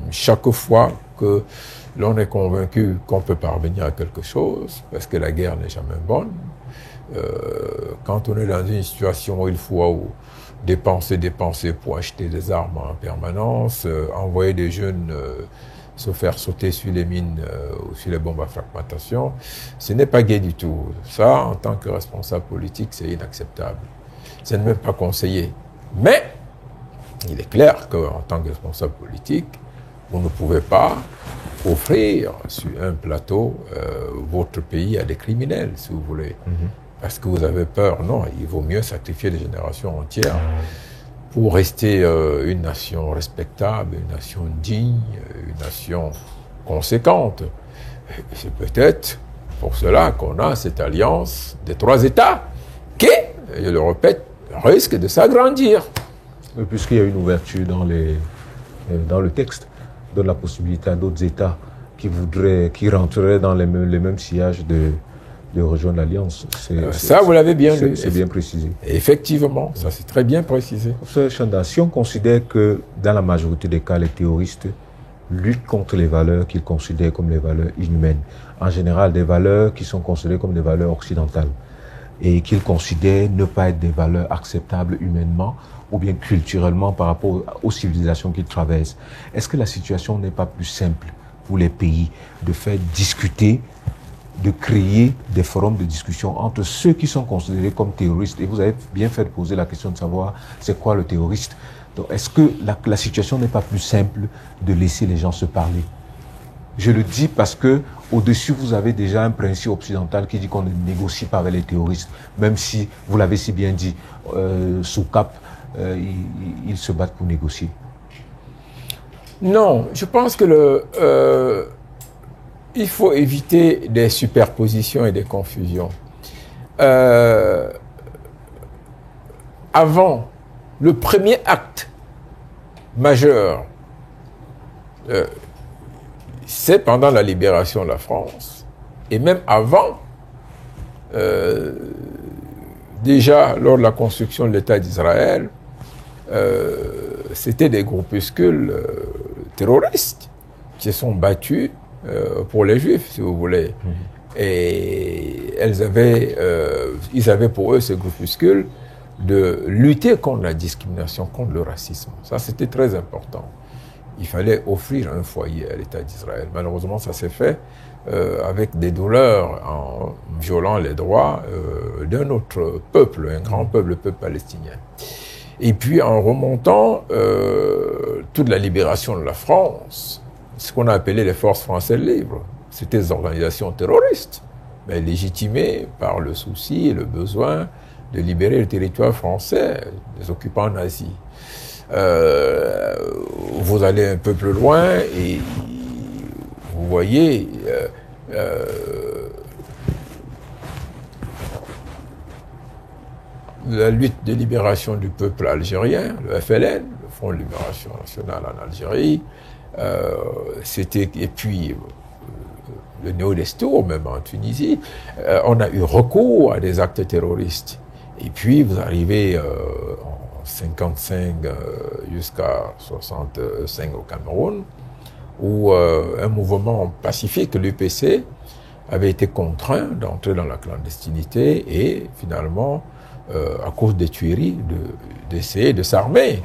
chaque fois que l'on est convaincu qu'on peut parvenir à quelque chose, parce que la guerre n'est jamais bonne. Quand on est dans une situation où il faut dépenser pour acheter des armes en permanence, envoyer des jeunes se faire sauter sur les mines ou sur les bombes à fragmentation, ce n'est pas gai du tout. Ça, en tant que responsable politique, c'est inacceptable. Ce n'est même pas conseillé. Mais, il est clair qu'en tant que responsable politique, vous ne pouvez pas offrir sur un plateau votre pays à des criminels, si vous voulez. Parce que vous avez peur. Non, il vaut mieux sacrifier des générations entières pour rester une nation respectable, une nation digne, une nation conséquente. Et c'est peut-être pour cela qu'on a cette alliance des 3 États qui, je le répète, risque de s'agrandir. Puisqu'il y a une ouverture dans le texte, donne la possibilité à d'autres États qui rentreraient dans les mêmes sillages de rejoindre l'Alliance. Ça, vous l'avez bien lu. C'est bien précisé. Effectivement, ça c'est très bien précisé. Professeur Chanda, si on considère que dans la majorité des cas, les terroristes luttent contre les valeurs qu'ils considèrent comme les valeurs inhumaines. En général, des valeurs qui sont considérées comme des valeurs occidentales et qu'ils considèrent ne pas être des valeurs acceptables humainement ou bien culturellement par rapport aux civilisations qu'ils traversent. Est-ce que la situation n'est pas plus simple pour les pays de faire discuter, de créer des forums de discussion entre ceux qui sont considérés comme terroristes? Et vous avez bien fait de poser la question de savoir c'est quoi le terroriste. Donc, est-ce que la situation n'est pas plus simple de laisser les gens se parler? Je le dis parce que au-dessus, vous avez déjà un principe occidental qui dit qu'on ne négocie pas avec les terroristes, même si, vous l'avez si bien dit, sous cap, ils se battent pour négocier. Non, je pense que il faut éviter des superpositions et des confusions. Avant, le premier acte majeur, c'est pendant la libération de la France, et même avant, déjà lors de la construction de l'État d'Israël, c'était des groupuscules terroristes qui se sont battus pour les Juifs, si vous voulez. Et ils avaient pour eux, ces groupuscules, de lutter contre la discrimination, contre le racisme. Ça, c'était très important. Il fallait offrir un foyer à l'État d'Israël. Malheureusement, ça s'est fait avec des douleurs, en violant les droits d'un autre peuple, un grand peuple, le peuple palestinien. Et puis, en remontant toute la libération de la France, ce qu'on a appelé les forces françaises libres, c'était des organisations terroristes, mais légitimées par le souci et le besoin de libérer le territoire français des occupants nazis. Vous allez un peu plus loin et vous voyez la lutte de libération du peuple algérien, le FLN, le Front de Libération Nationale en Algérie, et puis le Néo-Destour, même en Tunisie, on a eu recours à des actes terroristes. Et puis vous arrivez en 55 jusqu'à 65 au Cameroun, où un mouvement pacifique, l'UPC, avait été contraint d'entrer dans la clandestinité et finalement, à cause des tueries, d'essayer de s'armer,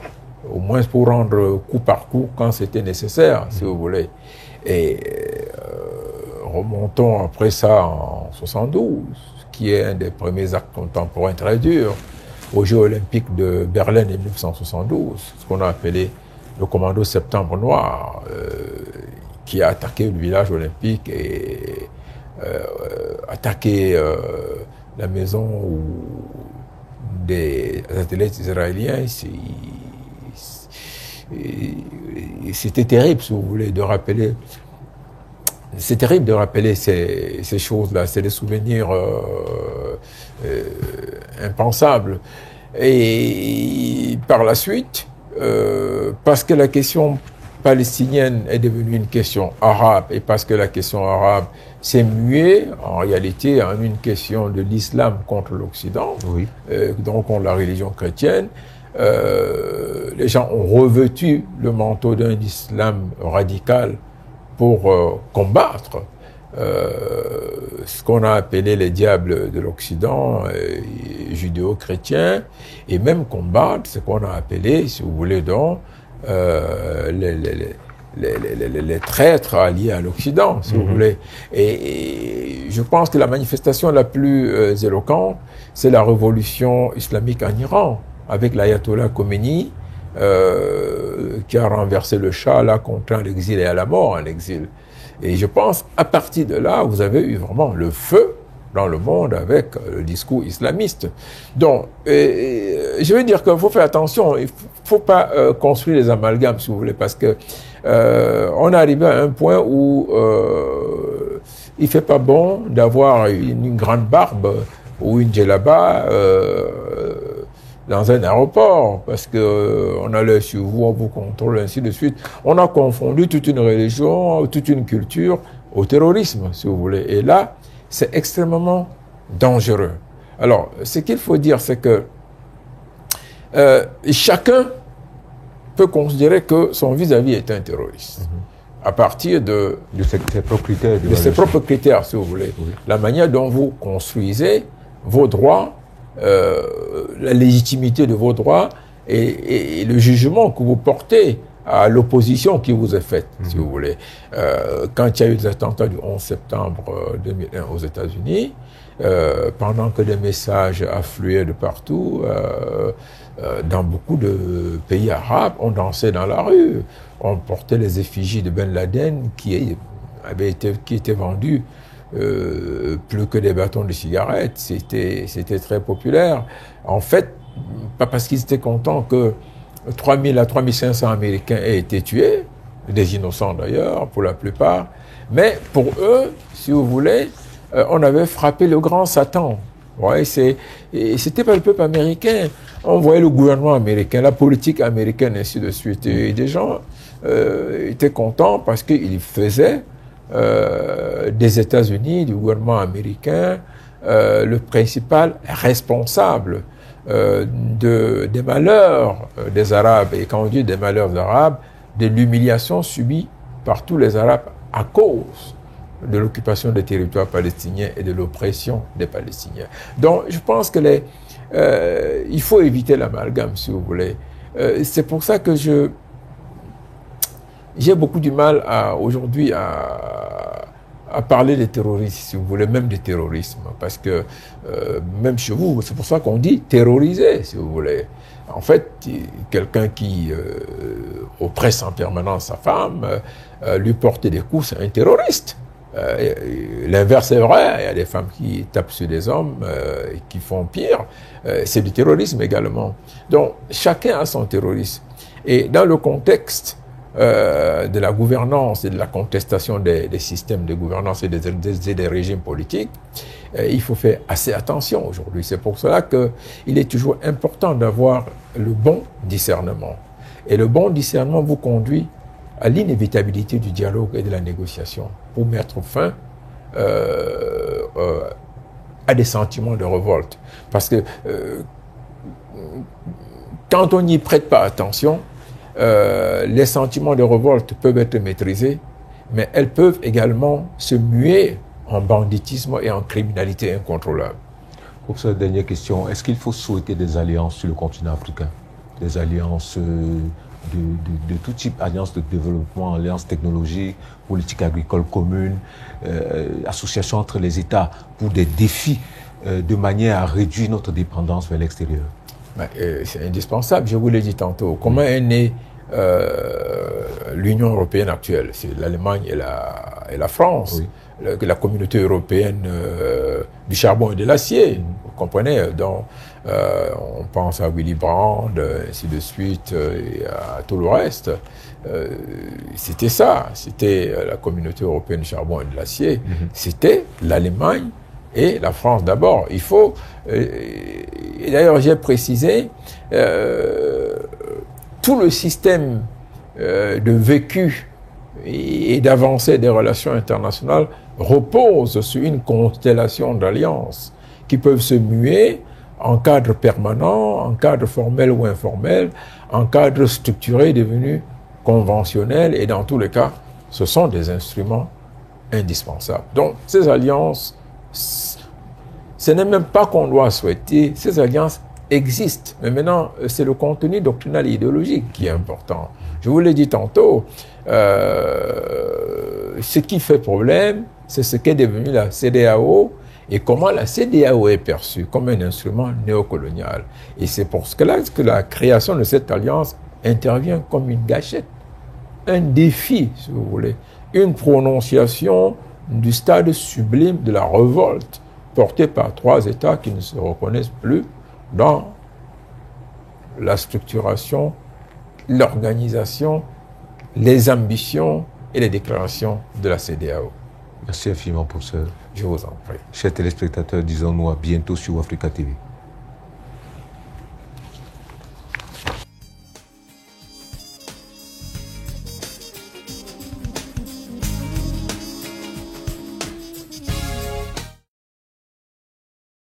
au moins pour rendre coup par coup quand c'était nécessaire, si vous voulez. Et remontons après ça en 72, qui est un des premiers actes contemporains très durs, aux Jeux Olympiques de Berlin en 1972, ce qu'on a appelé le commando Septembre Noir, qui a attaqué le village olympique et attaqué la maison où des athlètes israéliens. C'était terrible, si vous voulez, de rappeler. C'est terrible de rappeler ces choses-là. C'est des souvenirs impensables. Et par la suite, parce que la question palestinienne est devenue une question arabe, et parce que la question arabe s'est muée en réalité en une question de l'islam contre l'Occident, oui. Donc contre la religion chrétienne, les gens ont revêtu le manteau d'un islam radical pour combattre ce qu'on a appelé les diables de l'Occident, judéo-chrétiens, et même combattre ce qu'on a appelé, si vous voulez donc, les traîtres alliés à l'Occident, si vous voulez. Et je pense que la manifestation la plus éloquente, c'est la révolution islamique en Iran, avec l'ayatollah Khomeini, qui a renversé le Shah, l'a contraint à l'exil et à la mort en exil. Et je pense, à partir de là, vous avez eu vraiment le feu dans le monde avec le discours islamiste. Donc, je veux dire qu'il faut faire attention, il ne faut pas construire les amalgames, si vous voulez, parce que on est arrivé à un point où il ne fait pas bon d'avoir une grande barbe ou une djellaba dans un aéroport, parce que on a l'œil sur vous, on vous contrôle, ainsi de suite. On a confondu toute une religion, toute une culture au terrorisme, si vous voulez. Et là, c'est extrêmement dangereux. Alors, ce qu'il faut dire, c'est que chacun peut considérer que son vis-à-vis est un terroriste. à partir de ses propres critères. De ses propres critères, si vous voulez. Oui. La manière dont vous construisez vos droits, la légitimité de vos droits et le jugement que vous portez à l'opposition qui vous est faite, si vous voulez. Quand il y a eu les attentats du 11 septembre 2001 aux États-Unis, pendant que des messages affluaient de partout, dans beaucoup de pays arabes, on dansait dans la rue, on portait les effigies de Ben Laden qui étaient vendus plus que des bâtons de cigarettes. C'était très populaire. En fait, pas parce qu'ils étaient contents que 3000 à 3500 Américains aient été tués, des innocents d'ailleurs, pour la plupart, mais pour eux, si vous voulez, on avait frappé le grand Satan. Ouais, c'était pas le peuple américain. On voyait le gouvernement américain, la politique américaine, ainsi de suite. Et des gens étaient contents parce qu'ils faisaient des États-Unis, du gouvernement américain, le principal responsable des malheurs des Arabes. Et quand on dit des malheurs arabes, de l'humiliation subie par tous les Arabes à cause de l'occupation des territoires palestiniens et de l'oppression des Palestiniens. Donc, je pense que il faut éviter l'amalgame, si vous voulez. C'est pour ça que j'ai beaucoup du mal aujourd'hui à parler des terroristes, si vous voulez, même des terrorismes, parce que même chez vous, c'est pour ça qu'on dit terroriser, si vous voulez. En fait, quelqu'un qui oppresse en permanence sa femme, lui porter des coups, c'est un terroriste. L'inverse est vrai, il y a des femmes qui tapent sur des hommes et qui font pire, c'est du terrorisme également. Donc, chacun a son terrorisme. Et dans le contexte de la gouvernance et de la contestation des systèmes de gouvernance et des régimes politiques, il faut faire assez attention aujourd'hui. C'est pour cela qu'il est toujours important d'avoir le bon discernement. Et le bon discernement vous conduit à l'inévitabilité du dialogue et de la négociation pour mettre fin à des sentiments de révolte. Parce que quand on n'y prête pas attention, les sentiments de révolte peuvent être maîtrisés, mais elles peuvent également se muer en banditisme et en criminalité incontrôlable. Pour cette dernière question, est-ce qu'il faut souhaiter des alliances sur le continent africain? Des alliances de tout type, alliances de développement, alliances technologiques, politique agricole commune, associations entre les États pour des défis de manière à réduire notre dépendance vers l'extérieur? C'est indispensable, je vous l'ai dit tantôt. Comment est née l'Union européenne actuelle? C'est l'Allemagne et la France, oui. La communauté européenne du charbon et de l'acier, vous comprenez, dont on pense à Willy Brandt, ainsi de suite, et à tout le reste. C'était ça, c'était la communauté européenne du charbon et de l'acier, c'était l'Allemagne et la France d'abord. Il faut, et d'ailleurs j'ai précisé, tout le système de vécu et d'avancée des relations internationales repose sur une constellation d'alliances qui peuvent se muer en cadre permanent, en cadre formel ou informel, en cadre structuré devenu conventionnel, et dans tous les cas, ce sont des instruments indispensables. Donc, ces alliances, ce n'est même pas qu'on doit souhaiter, ces alliances existent. Mais maintenant, c'est le contenu doctrinal et idéologique qui est important. Je vous l'ai dit tantôt, ce qui fait problème, c'est ce qu'est devenu la CEDEAO et comment la CEDEAO est perçue comme un instrument néocolonial. Et c'est pour cela que la création de cette alliance intervient comme une gâchette, un défi, si vous voulez, une prononciation du stade sublime de la révolte portée par 3 États qui ne se reconnaissent plus dans la structuration, l'organisation, les ambitions et les déclarations de la CEDEAO. Merci infiniment, professeur. Je vous en prie. Chers téléspectateurs, disons-nous à bientôt sur Africa TV.